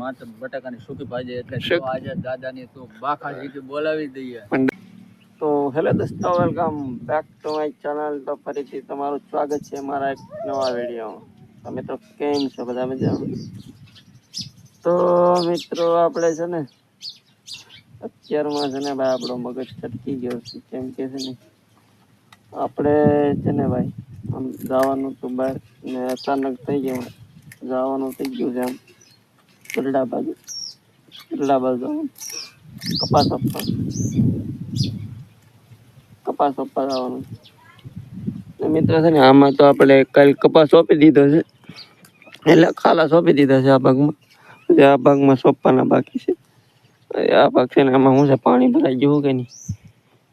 માત્ર બટાકાની સૂકી ભાજી એટલે જો આજે દાદાની તો બાખા જીતી બોલાવી દઈએ. તો હેલો દોસ્તો, welcome back to my channel. તો ફરીથી તમારું સ્વાગત છે મારા એક નવા વિડીયોમાં. તો મિત્રો કેમ છો બધા મજામાં? તો મિત્રો આપણે છે ને અત્યારમાં છે ને ભાઈ આપણો મગજ છટકી ગયો છે. કેમ કે છે ને આપણે છે ને ભાઈ આમ જવાનું તો બહાર ને અચાનક થઈ ગયું જવાનું થઈ ગયું છે આમ ગરડા બાજુ જવાનું કપાસ સોંપવા જવાનું. મિત્ર છે ને આમાં તો આપણે કાલ કપાસ સોંપી દીધો છે, એટલે ખાલા સોંપી દીધા છે. આ ભાગમાં સોંપવાના બાકી છે. આ ભાગ છે ને આમાં શું છે, પાણી ભરાઈ ગયું કે નહીં,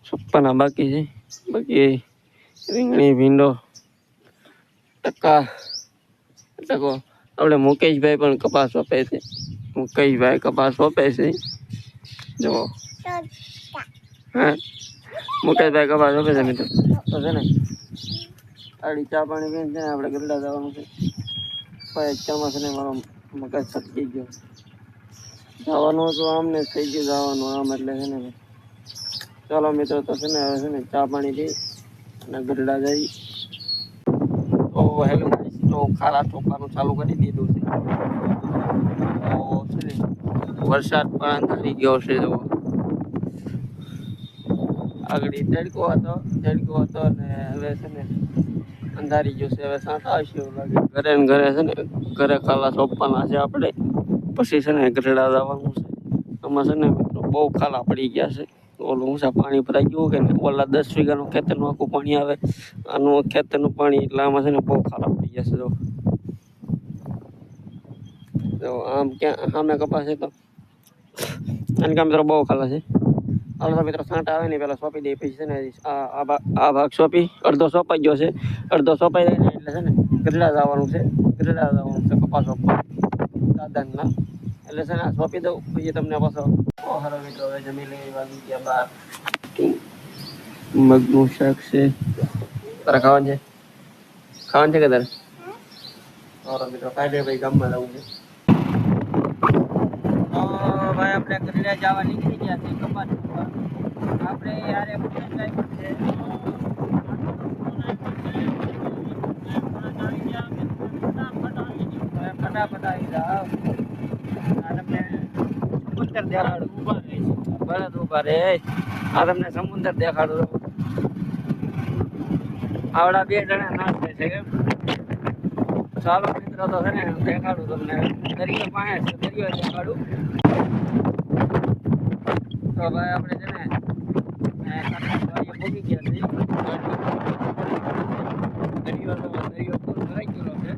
સોંપવાના બાકી છે. બાકી રીંગણી, ભીંડો, ટકો આપણે મુકેશભાઈ પણ કપાસ સોંપે છે. મુકેશભાઈ કપાસ સોંપે છે. જો હા, મુકેશભાઈ કપાસ સોંપે છે મિત્રો. તો છે ને આડી ચા પાણી પીને છે ને આપણે ગરડા જવાનું છે. ભાઈ ચામાં છે ને મારો મગજ છટકી ગયો. જવાનું હતું આમ ને થઈ ગયું જવાનું આમ, એટલે છે ને ચાલો મિત્રો તો છે ને હવે છે ને ચા પાણી પી અને ગરડા જઈ. તો હેલો તો ખારા ચોપાનું ચાલુ કરી દીધું છે. તો છે ને વરસાદ પણ થઈ ગયો છે. તો આગળ તડકો હતો અને હવે છે ને અંધારી ગયો છે. હવે સાંત આવશે એવું લાગે. ઘરે ને ઘરે છે ને ઘરે ખાલા સોંપવાના છે આપણે, પછી છે ને ગરડા જવાનું છે. આમાં છે ને મિત્રો બહુ ખાલા પડી ગયા છે. ઓલું ઊંચા પાણી ભરાઈ ગયું કે ને ઓલા 10 વીઘાનું ખેતરનું આખું પાણી આવે, આનું ખેતરનું પાણી, એટલે આમાં છે ને બહુ ખાલા પડી ગયા છે. તો આમ ક્યાં સામે કપાસ છે તો આને કામ મિત્રો બહુ ખાલા છે. હાલો મિત્રો સાંટા આવે ને પેલા સોંપી દઈએ, પછી છે ને આ ભાગ સોંપી અડધો સોંપાઈ ગયો છે. અડધો સોંપાઈ જાય ને એટલે છે ને ગરડા જવાનું છે. કપાસ સોંપવા દાદાના, એટલે છે ને આ સોંપી દઉં પછી તમને પાછો. હાલો મિત્રો હવે જમી લઈ વાગી ગયા 12. મગનું શાક છે. તારે ખાવાનું છે કે તારે? હાલો મિત્રો કાઢે ભાઈ ગામમાં જવું છે. ભાઈ આપણે ગરડા જવા નીકળી ગયા છે કપાસ. આપણે યારે ફટાફટ આવી જાવ. સમુદ્ર દેખાડું, બળદ ઉભા રે. આ તમને સમુદ્ર દેખાડું. આવડા 2 જણા ના થાય છે કેમ? ચાલો મિત્રો તો છે ને દેખાડું તમને. દરિયો પાસે છે, દરિયો દેખાડું. તો ભાઈ આપણે છે ને પહોંચી ગયા છે. દરિયો પૂરો ભરાઈ ગયેલો છે.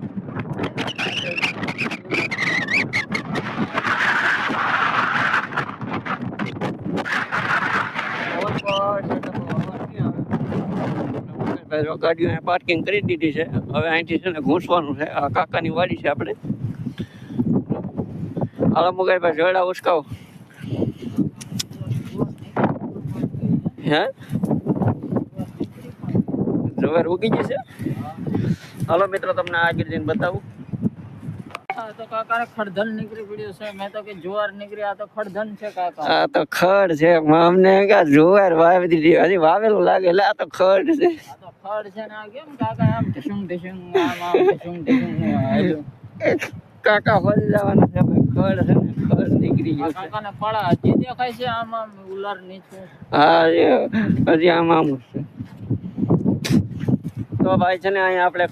ગાડીઓ પાર્કિંગ કરી દીધી છે. હવે અહીંથી છે ને ઘૂંસવાનું છે. આ કાકાની વાડી છે આપણે. હાલો મુગાઈભાઈ જોડા ઉસકાવો. હે જવાર ઉગી જશે. હાલો મિત્રો તમને આગળ જઈને બતાવું. તો કાકાને ખડધન નીકળી પડ્યું છે. મેં તો કે જુવાર નીકળી, આ તો ખડધન છે કાકા. આ તો ખડ છે. અમને કા જુવાર વાવી દીધી, હજી વાવેલું લાગે. એટલે આ તો ખડ છે. આ તો ખડ છે ને આ કેમ કાકા આમ ઠીસું આમ ઠીસું કાકા ફરી જવાના છે. ખડ છે ને ખડ નીકળી ગયું છે. કાકાને ફળા હજી દેખાય છે આમ ઉલર નીચે. હા હજી આમ છે. તો ભાઈ છે ને અહીંયા આપણે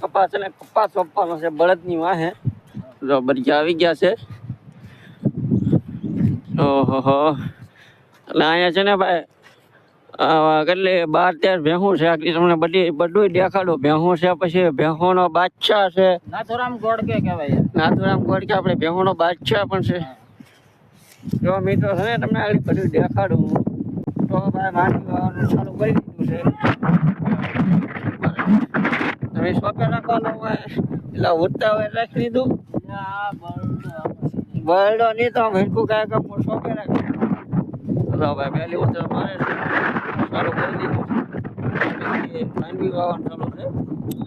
કપાસ સોંપવાનો છે બળદની વાહે. જો બરિયા આવી ગયા છે. ઓહો, એટલે અહીંયા છે ને ભાઈ કેટલી 12-13 ભેહું છે. આટલી તમને બધું દેખાડું. ભેહું છે, પછી ભેહોનો બાદશાહ છે. નાથુરામ ગોડકે કહેવાય. નાથુરામ ગોડકે આપણે ભેહોનો બાદશાહ પણ છે. જો મિત્રો છે ને તમને આટલી બધું દેખાડું. તો ભાઈ માંડવી વાવવાનું ચાલુ કરી દીધું છે. તમે સોંપે નાખવાનું હોય એટલે ઉઠતા હોય રાખી દીધું. બરડો નહીં તો ભેંકું કાંઈ કામ સોંપે નાખે. ભાઈ પહેલી ઉતર મારે ચાલુ કરી દીધું છે. માંડવી વાવવાનું ચાલુ છે.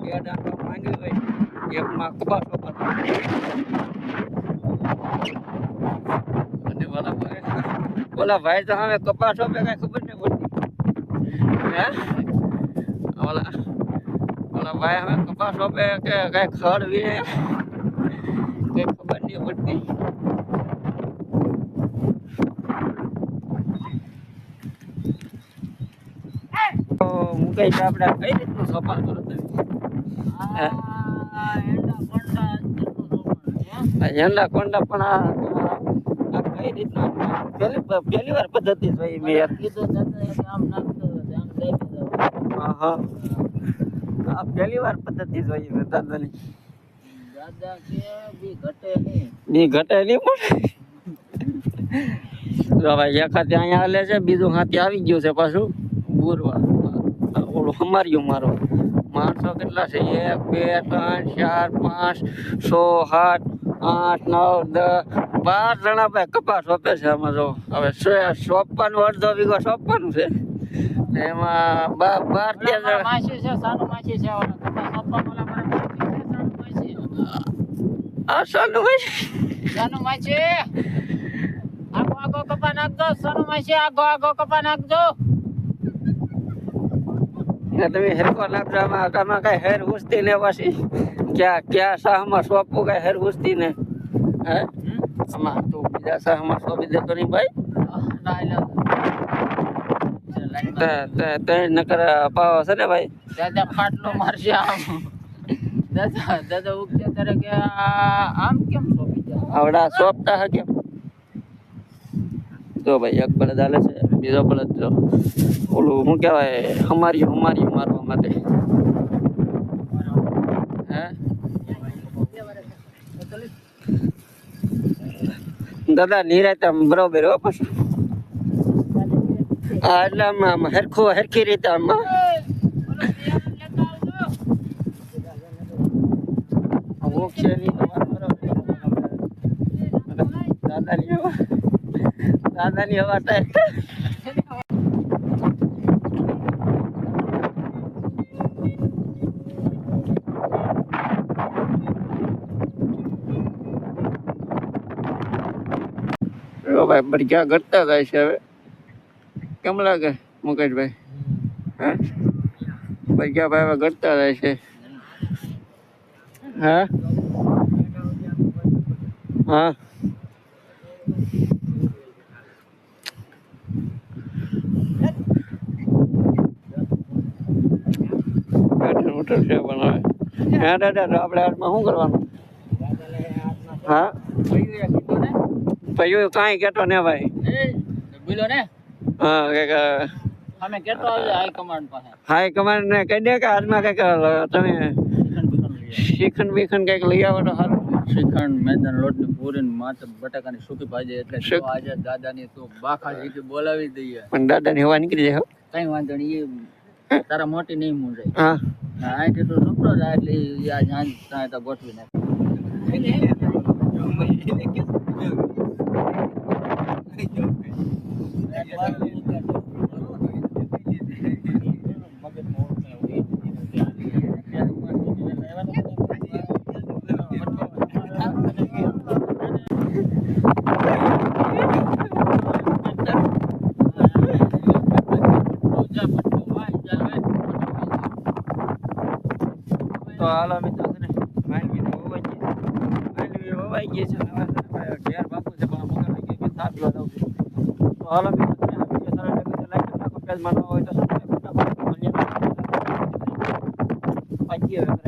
2 દાંડા માંડવી હોય, એકમાં કપાસ સોંપવાનું. ઓલા ભાઈ તો હવે કપાસ આપે કઈ ખબર નહીં પડતી હે ઓલા ભાઈ હવે કપાસ આપે કે કઈ ખડ વીણે કઈ ખબર નહીં પડતી તો મુકેશ આપણે કઈ રીતનું સોપાન કરો તમે ઝંડા કોંડા પણ આ કઈ રીતના પહેલી વાર પદ્ધતિ જોઈ મેં હા આ પહેલી વાર પદ્ધતિ જોઈ મેં દાદાની દાદા કે બી ઘટે નહીં પણ જો ભાઈ એક હાથે અહીંયા હાલે છે બીજું હાથે આવી ગયું છે પાછું બુરવા ઓલું હમાર્યું મારો માણસો કેટલા છે 1 2 3 4 5 6 7 8 9 10 12 જણા ભાઈ કપાસ રોપે છે આમાં જો હવે સોંપવાનું અડધો વીઘો સોંપવાનું છે એમાં 12 13 માસી છે સાનું માસી છે ઓલા કપાસ આપવા ઓલા મારા માસી છે સાનું માસી સાનું માસી આગો કપા નાખજો સાનું માસી આગો કપા નાખજો તમે હેરકો નાખજો આમાં કઈ હેર ઉસતી ને પાછી ક્યાં શાહમાં સોંપવું કઈ હેર ઉસતી ને હે આમાં તું બીજા શાહમાં સોંપી દેતો નહીં ભાઈ નકર પાવ છે ને ભાઈ દાદા ફાટલો મારશે આમ દાદા ઉગતે ત્યારે કે આમ કેમ સોંપી જાય આવડા સોંપતા હે કેમ જો ભાઈ એક બળદ હાલે છે બીજો બળદ જો ઓલું શું કહેવાય હમાર્યું મારવા માટે હે દાદા નિરાતે બરોબર હો પાછું હા એટલે આમ હરખી રીતે આમાં દાદાની હવા થાય ભાઈ બળગ્યા ઘટતા જાય છે હવે કેમ લાગે મુકેશભાઈ હે બળગ્યા ભાઈ હવે ઘટતા જાય છે હા હા મોટર છે બનાવે હા દાદા તો આપણે હાથમાં શું કરવાનું હા ભાઈ કાંઈ કેતો ને ભાઈ બોલો ને હા કઈક અમે કેતો આવી હાઈ કમાન્ડ પાસે હાઈ કમાન્ડ ને કહી દે કે હાથમાં કઈક તમે શ્રીખંડ બીખંડ કઈક લઈ આવો તો સારું શ્રીખંડ મેદાન લોટની પૂરી માથે બટાકાની સૂકી ભાજી એટલે જો આજે દાદાની તો બાખા જીતી બોલાવી દઈએ પણ દાદાની હવા નીકળી જાય કઈ વાંધો નહીં એ તારા મોટી નહીં મૂંઝાય હા અહીંથી તો છોકરો જાય એટલે આ જાન ત્યાં તો ગોઠવી નાખે તો હાલો મિત્રો છે ને માંડવી હોવાઈ ગઈ છે ઘેર બાપુ છે પણ મગર કે સાપ પીવા દઉં છું તો હાલો મિત્રો છે ને વિડીયો સારો લાગે તો લાઈક કરી નાખો પેજ માં ન હોય તો સબસ્ક્રાઇબ કરી નાખો